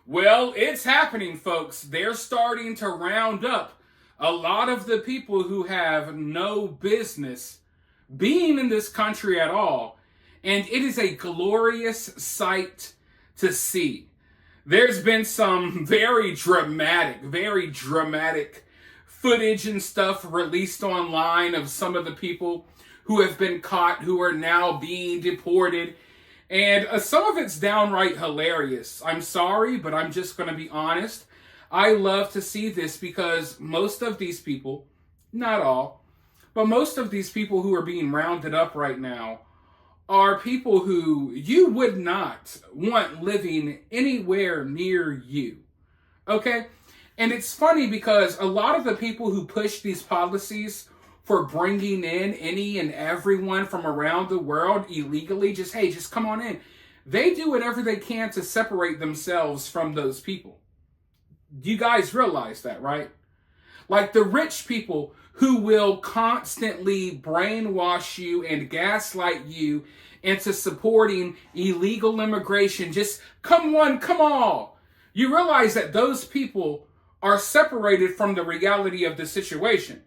Well, it's happening, folks. They're starting to round up a lot of the people who have no business being in this country at all. And it is a glorious sight to see. There's been some very dramatic footage and stuff released online of some of the people who have been caught, who are now being deported. And some of it's downright hilarious. I'm sorry, but I'm just going to be honest. I love to see this because most of these people, not all, but most of these people who are being rounded up right now are people who you would not want living anywhere near you. Okay? And it's funny because a lot of the people who push these policies for bringing in any and everyone from around the world illegally, just come on in. They do whatever they can to separate themselves from those people. You guys realize that, right? Like the rich people who will constantly brainwash you and gaslight you into supporting illegal immigration. Just come one, come all. You realize that those people are separated from the reality of the situation.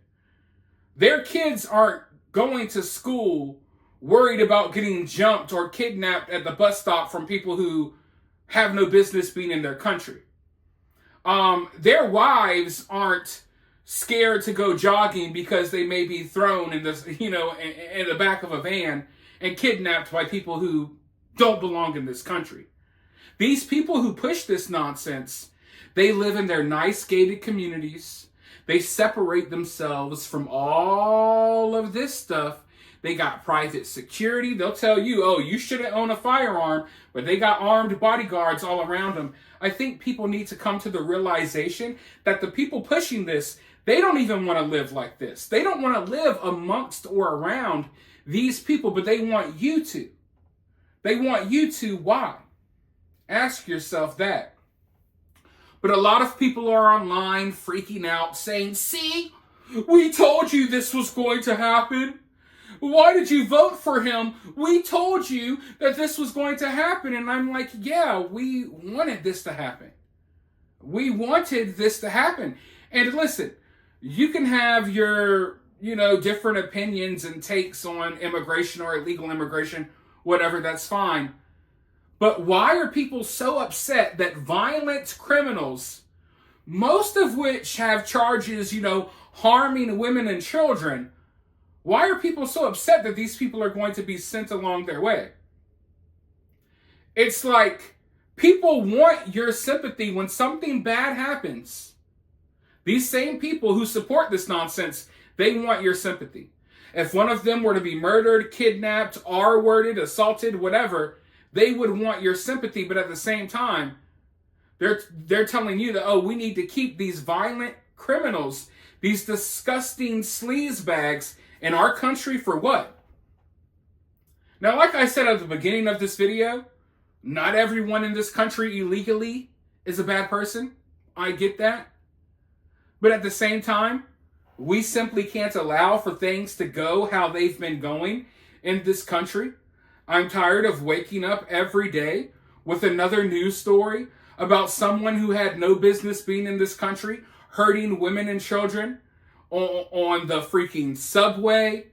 Their kids aren't going to school worried about getting jumped or kidnapped at the bus stop from people who have no business being in their country. Their wives aren't scared to go jogging because they may be thrown in this, in the back of a van and kidnapped by people who don't belong in this country. These people who push this nonsense, they live in their nice gated communities. They separate themselves from all of this stuff. They got private security. They'll tell you, oh, you shouldn't own a firearm, but they got armed bodyguards all around them. I think people need to come to the realization that the people pushing this, they don't even want to live like this. They don't want to live amongst or around these people, but they want you to. They want you to. Why? Ask yourself that. But a lot of people are online freaking out saying, see, we told you this was going to happen. Why did you vote for him? We told you that this was going to happen. And I'm like, yeah, we wanted this to happen. We wanted this to happen. And listen, you can have your, different opinions and takes on immigration or illegal immigration, whatever, that's fine. But why are people so upset that violent criminals, most of which have charges, harming women and children, why are people so upset that these people are going to be sent along their way? It's like people want your sympathy when something bad happens. These same people who support this nonsense, they want your sympathy. If one of them were to be murdered, kidnapped, R-worded, assaulted, whatever, they would want your sympathy, but at the same time, they're telling you that, oh, we need to keep these violent criminals, these disgusting sleazebags in our country for what? Now, like I said at the beginning of this video, not everyone in this country illegally is a bad person. I get that. But at the same time, we simply can't allow for things to go how they've been going in this country. I'm tired of waking up every day with another news story about someone who had no business being in this country, hurting women and children on the freaking subway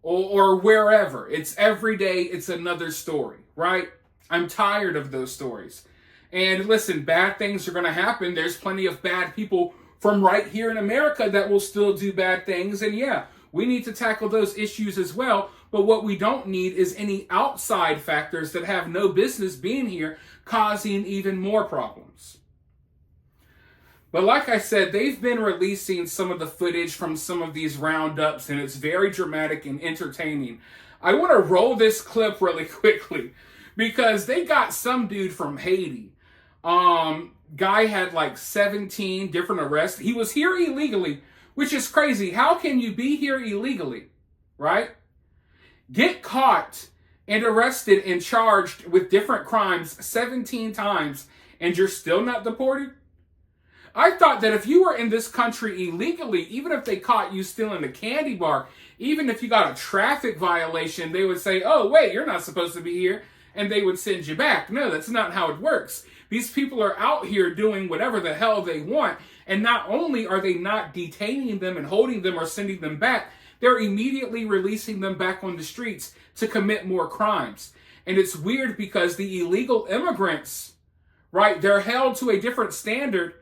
or wherever. It's every day, it's another story, right? I'm tired of those stories. And listen, bad things are going to happen. There's plenty of bad people from right here in America that will still do bad things. And yeah, we need to tackle those issues as well. But what we don't need is any outside factors that have no business being here, causing even more problems. But like I said, they've been releasing some of the footage from some of these roundups, and it's very dramatic and entertaining. I want to roll this clip really quickly because they got some dude from Haiti. Guy had like 17 different arrests. He was here illegally, which is crazy. How can you be here illegally, right? Get caught and arrested and charged with different crimes 17 times and you're still not deported? I thought that if you were in this country illegally, even if they caught you stealing a candy bar, even if you got a traffic violation, they would say, oh, wait, you're not supposed to be here, and they would send you back. No, that's not how it works. These people are out here doing whatever the hell they want. And not only are they not detaining them and holding them or sending them back, they're immediately releasing them back on the streets to commit more crimes. And it's weird because the illegal immigrants, right, they're held to a different standard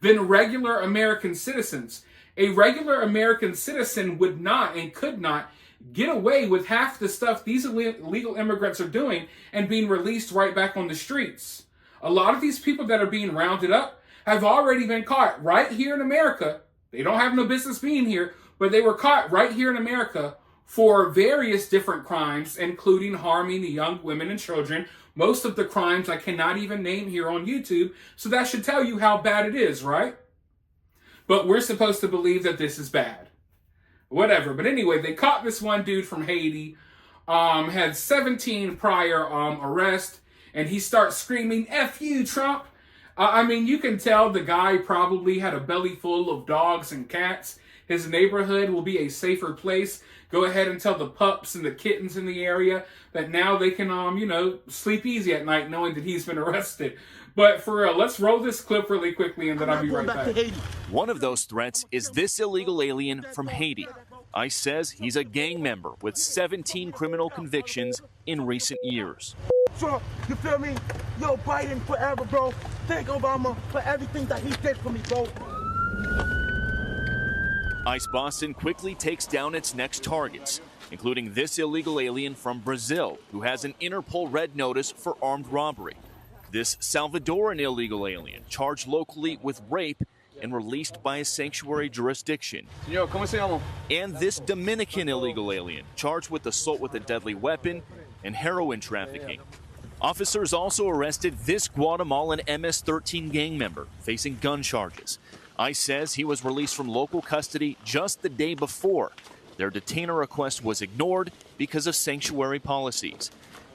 than regular American citizens. A regular American citizen would not and could not get away with half the stuff these illegal immigrants are doing and being released right back on the streets. A lot of these people that are being rounded up have already been caught right here in America. They don't have no business being here, but they were caught right here in America for various different crimes, including harming young women and children. Most of the crimes I cannot even name here on YouTube, so that should tell you how bad it is, right? But we're supposed to believe that this is bad. Whatever. But anyway, they caught this one dude from Haiti, had 17 prior arrests, and he starts screaming, "F you, Trump." I mean, you can tell the guy probably had a belly full of dogs and cats. His neighborhood will be a safer place. Go ahead and tell the pups and the kittens in the area that now they can, sleep easy at night knowing that he's been arrested. But for real, let's roll this clip really quickly and then I'll be right back. One of those threats is this illegal alien from Haiti. ICE says he's a gang member with 17 criminal convictions in recent years. Trump, you feel me? Yo, Biden forever, bro. Thank Obama for everything that he did for me, bro. ICE Boston quickly takes down its next targets, including this illegal alien from Brazil who has an Interpol red notice for armed robbery. This Salvadoran illegal alien charged locally with rape and released by a sanctuary jurisdiction. Señor, ¿cómo se llama? And this Dominican illegal alien charged with assault with a deadly weapon and heroin trafficking. Officers also arrested this Guatemalan MS-13 gang member facing gun charges. ICE says he was released from local custody just the day before. Their detainer request was ignored because of sanctuary policies.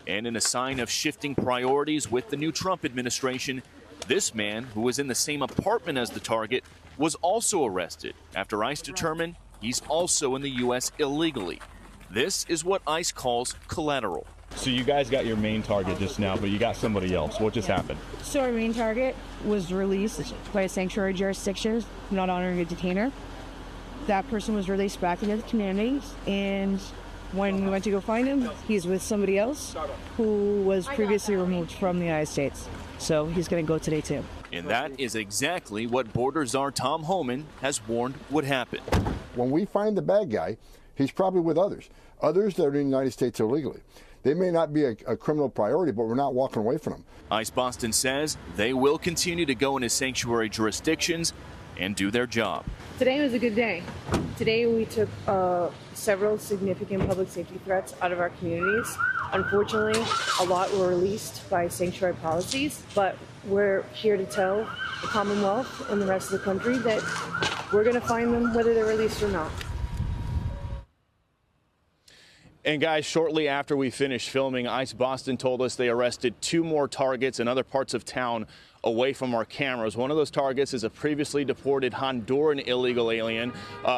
And in a sign of shifting priorities with the new Trump administration, this man, who was in the same apartment as the target, was also arrested after ICE determined he's also in the U.S. illegally. This is what ICE calls collateral. So you guys got your main target just now, but you got somebody else. What just happened? So our main target was released by a sanctuary jurisdiction, not honoring a detainer. That person was released back into the community, and when we went to go find him, he's with somebody else who was previously removed from the United States. So he's going to go today too. And that is exactly what Border Czar Tom Homan has warned would happen. When we find the bad guy, he's probably with others that are in the United States illegally. They may not be a criminal priority, but we're not walking away from them. ICE Boston says they will continue to go into sanctuary jurisdictions and do their job. Today was a good day. Today we took several significant public safety threats out of our communities. Unfortunately, a lot were released by sanctuary policies, but we're here to tell the Commonwealth and the rest of the country that we're going to find them whether they're released or not. And guys, shortly after we finished filming, ICE Boston told us they arrested 2 more targets in other parts of town away from our cameras. One of those targets is a previously deported Honduran illegal alien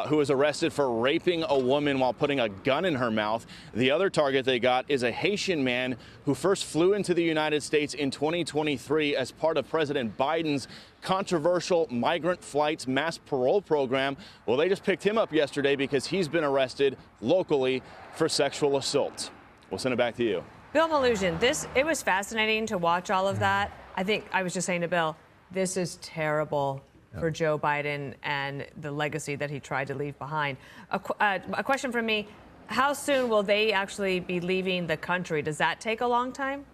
who was arrested for raping a woman while putting a gun in her mouth. The other target they got is a Haitian man who first flew into the United States in 2023 as part of President Biden's controversial migrant flights mass parole program. Well, they just picked him up yesterday because he's been arrested locally for sexual assault. We'll send it back to you. Bill Malugin, it was fascinating to watch all of that. I think I was just saying to Bill, this is terrible for Joe Biden and the legacy that he tried to leave behind. A question from me, how soon will they actually be leaving the country? Does that take a long time?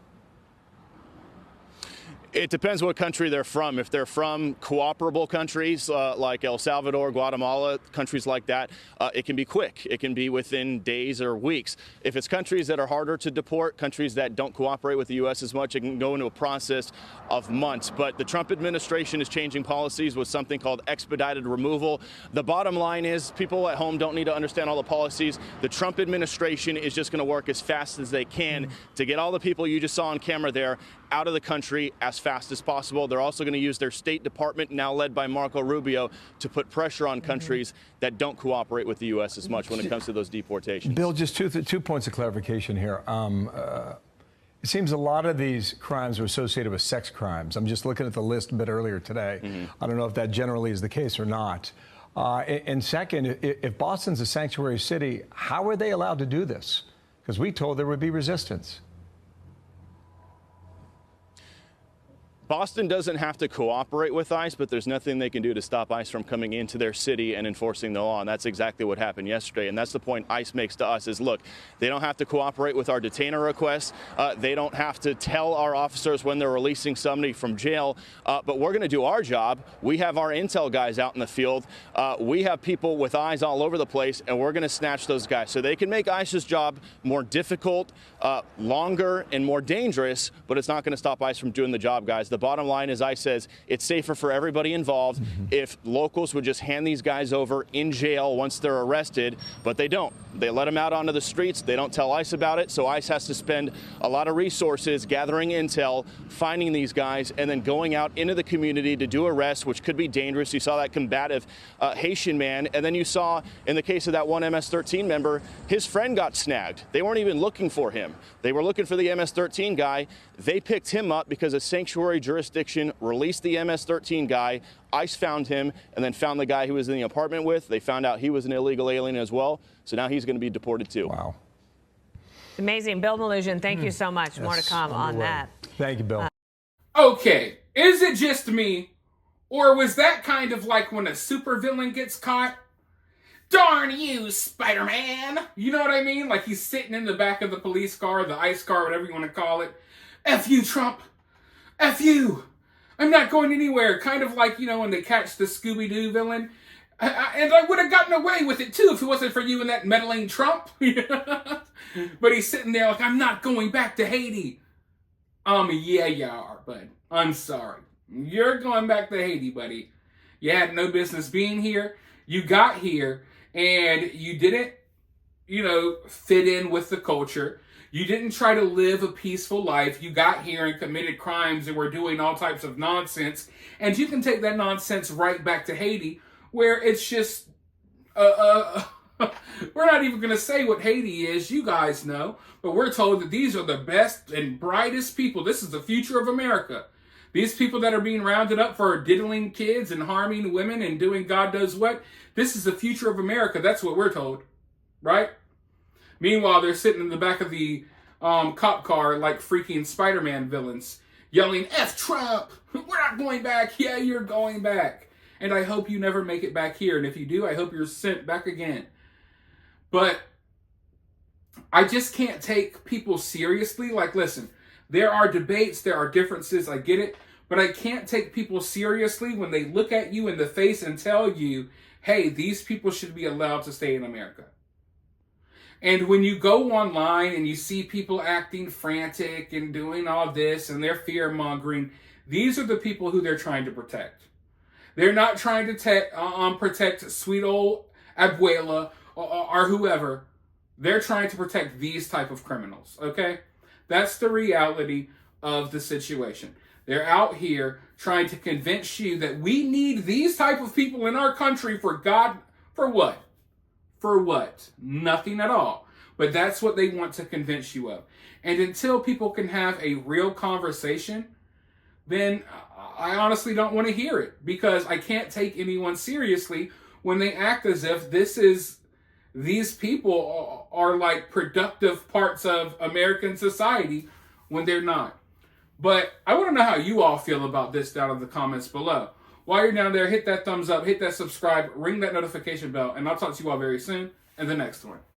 It depends what country they're from. If they're from cooperable countries like El Salvador, Guatemala, countries like that, it can be quick. It can be within days or weeks. If it's countries that are harder to deport, countries that don't cooperate with the U.S. as much, it can go into a process of months. But the Trump administration is changing policies with something called expedited removal. The bottom line is people at home don't need to understand all the policies. The Trump administration is just going to work as fast as they can to get all the people you just saw on camera there out of the country as fast as possible. They're also going to use their State Department, now led by Marco Rubio, to put pressure on countries that don't cooperate with the U.S. as much when it comes to those deportations. Bill, just two points of clarification here. It seems a lot of these crimes are associated with sex crimes. I'm just looking at the list a bit earlier today. I don't know if that generally is the case or not. And second, if Boston's a sanctuary city, how are they allowed to do this? Because we told there would be resistance. Boston doesn't have to cooperate with ICE, but there's nothing they can do to stop ICE from coming into their city and enforcing the law. And that's exactly what happened yesterday. And that's the point ICE makes to us is, look, they don't have to cooperate with our detainer requests. They don't have to tell our officers when they're releasing somebody from jail. But we're going to do our job. We have our intel guys out in the field. We have people with eyes all over the place, and we're going to snatch those guys. So they can make ICE's job more difficult, longer, and more dangerous, but it's not going to stop ICE from doing the job, guys. The bottom line is, ICE says it's safer for everybody involved if locals would just hand these guys over in jail once they're arrested, but they don't. They let them out onto the streets. They don't tell ICE about it, so ICE has to spend a lot of resources gathering intel, finding these guys, and then going out into the community to do arrests, which could be dangerous. You saw that combative Haitian man, and then you saw in the case of that one MS-13 member, his friend got snagged. They weren't even looking for him. They were looking for the MS-13 guy. They picked him up because a sanctuary jurisdiction released the MS-13 guy. ICE found him and then found the guy he was in the apartment with. They found out he was an illegal alien as well. So now he's going to be deported too. Wow. Amazing. Bill Maloogian, thank you so much. More to come on that. Thank you, Bill. Okay, is it just me? Or was that kind of like when a supervillain gets caught? Darn you, Spider-Man! You know what I mean? Like he's sitting in the back of the police car, the ICE car, whatever you want to call it. F you, Trump! F you! I'm not going anywhere. Kind of like, you know, when they catch the Scooby-Doo villain. And I would have gotten away with it, too, if it wasn't for you and that meddling Trump. But he's sitting there like, I'm not going back to Haiti. Yeah, you are, bud. I'm sorry. You're going back to Haiti, buddy. You had no business being here. You got here, and you didn't, you know, fit in with the culture. You didn't try to live a peaceful life. You got here and committed crimes and were doing all types of nonsense. And you can take that nonsense right back to Haiti, where it's just, we're not even going to say what Haiti is. You guys know. But we're told that these are the best and brightest people. This is the future of America. These people that are being rounded up for diddling kids and harming women and doing God knows what, this is the future of America. That's what we're told, right? Meanwhile, they're sitting in the back of the cop car like freaking Spider-Man villains, yelling, F Trump! We're not going back! Yeah, you're going back! And I hope you never make it back here. And if you do, I hope you're sent back again. But I just can't take people seriously. Like, listen, there are debates, there are differences, I get it. But I can't take people seriously when they look at you in the face and tell you, hey, these people should be allowed to stay in America. And when you go online and you see people acting frantic and doing all this and they're fear-mongering, these are the people who they're trying to protect. They're not trying to protect sweet old Abuela or whoever. They're trying to protect these type of criminals, okay? That's the reality of the situation. They're out here trying to convince you that we need these type of people in our country for what? For what? Nothing at all. But that's what they want to convince you of. And until people can have a real conversation, then I honestly don't want to hear it. Because I can't take anyone seriously when they act as if these people are like productive parts of American society when they're not. But I want to know how you all feel about this down in the comments below. While you're down there, hit that thumbs up, hit that subscribe, ring that notification bell, and I'll talk to you all very soon in the next one.